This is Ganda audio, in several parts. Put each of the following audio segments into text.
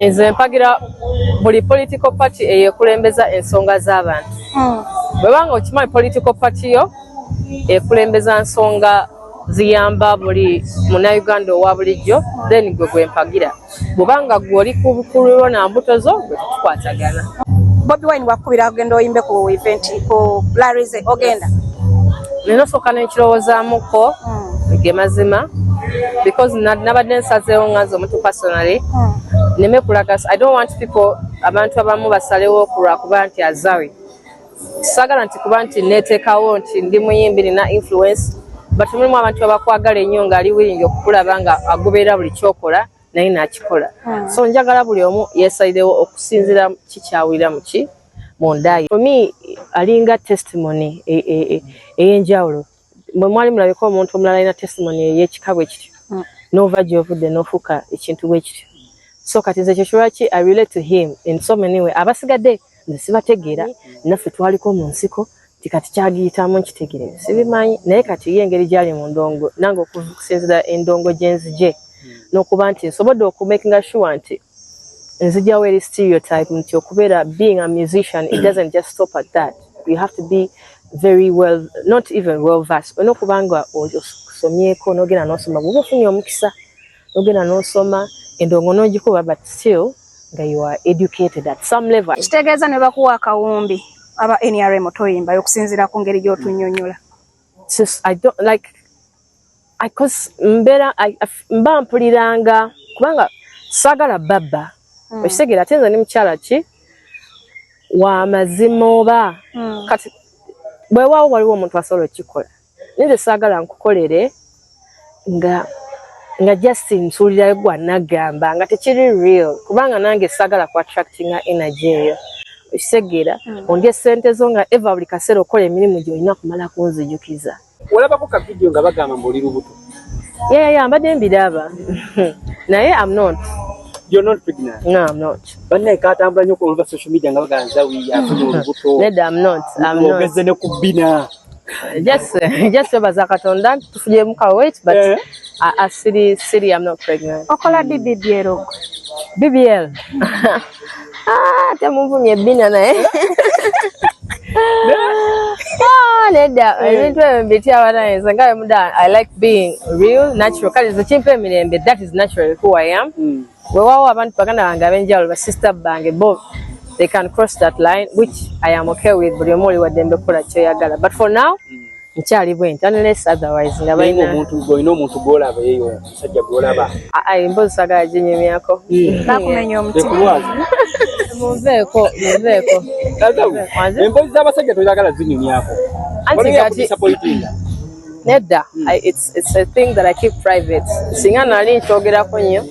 Nze mpagira buli political party eyekulembeza ensonga z'abantu. Bwebanga okimanyi political party yo ekulembeza nsonga ziyamba buli Munnayuganda owa bulijjo, then gwe mpagira. Bwebanga gw'oli ku bukulu na mbuto zo gwe tukwatagana. Bobi Wine wakubira agenda oyimbe ku event ku Larize ogenda. Nino soka n'ekirowoozamuko ge mazima because nabadde nsazeewo nganze omuntu personally. Neme kulagas, I don't want people abantu abamu basalewo kuba nti azawe. Sagala nti kuba nti neteekawo nti ndi muyimbi nina influence, but mulimu abantu abakwagala ennyo ng'ali willing okukulaba nga agoberera buli kyokola naye n'akikola. So njagala buli omu yeesalirewo okusinziira kikyawulira mu nda ye. For me, alinga testimony ey'enjawulo. Bwe mwali mulabeko omuntu omulala alina testimony ey'ekika bwe kityo n'ova gy'ovudde n'ofuuka ekintu bwe kityo. So kati nze kyekirwaki I relate to him in so many ways. Abasigadde nze sibategeera, naffe twaliko mu nsiko kati kyagiyitamu nkitegeere sibimanyi, naye kati ye engeri gyali mu ndongo nange okusinziira endongo gye nzigye n'okuba nti nsobodde okumakinga sure nti nzigyawo eri stereotype nti okubeera being a musician, it doesn't just stop at that. You have to be very well, not even well versed. Olina okuba nga osomyeko n'ogenda n'osoma, bw'oba ofunye omukisa n'ogenda n'osoma endongo n'ogikuba, but still nga you are educated at some level. Kitegeeza ne bakuwa akawumbi aba NRM toyimba okusinziira ku ngeri gy'otunnyonnyola. I don't like, cause mba mpuliranga kubanga saagala babba okitegeera ate nze ne mukyala ki wa mazima oba kati bwewaawo waliwo omuntu asobola okukikola naye nze saagala nkukolere nga just nsuulirayo gwa nagamba nga tekiri real kubanga nange saagala ku attractinga energy eyo okitegeera ondye ssente zo nga eva buli kaseera okola emirimu gy'olina kumala kunzijukiza. Olabako ka video nga bagamba mboli lubuto. Yeah, mbadde mbiraba. Naye I'm not. You're not pregnant? No, I'm not. Banne katambula nnyo ku social media nga baganza afuna olubuto. Nedda, I'm not. Ogeze ne ku bina. Just webaza Katonda tufunyemu ka weight, but I'm not pregnant. Okola BBL. BBL. Temuvumye bina naye. Nedda, ebintu ebyo mbitya abaana nga muda I like being real, natural. Kale nze kimpa emirembe, that is naturally who I am. Weewaawo abantu baganda bange ab'enjawulo ba sister bange both, they can cross that line, which I am okay with. Buli omu oli waddembe kukola kyoyagala, but for now nkyali bwenti, unless otherwise nga balina omuntu gw'olaba eyo omusajja gw'olaba emboozi saagala ginyumyako nakumenya omutima. munveeko emboozi z'abasajja toyagala zinyumyako anti kati nedda, it's a thing that I keep private. Singa nali nkyogerako nnyo,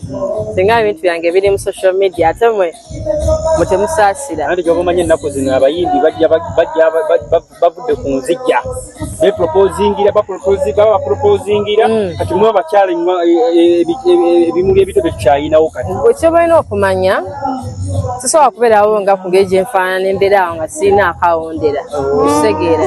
singa ebintu byange biri mu social media ate mwe mutemusaasira. Anti gy'oba omanyi ennaku zino abayimbi bajja bavudde ku nzijja bapropozingira kati mwe abakyala ebimuli ebito tetukyayinawo kati. Ekyo balina okumanya sisobola kubeerawo nga ku ngeri gye nfaanana embeera awo nga sirina akawondera. Kitegeera.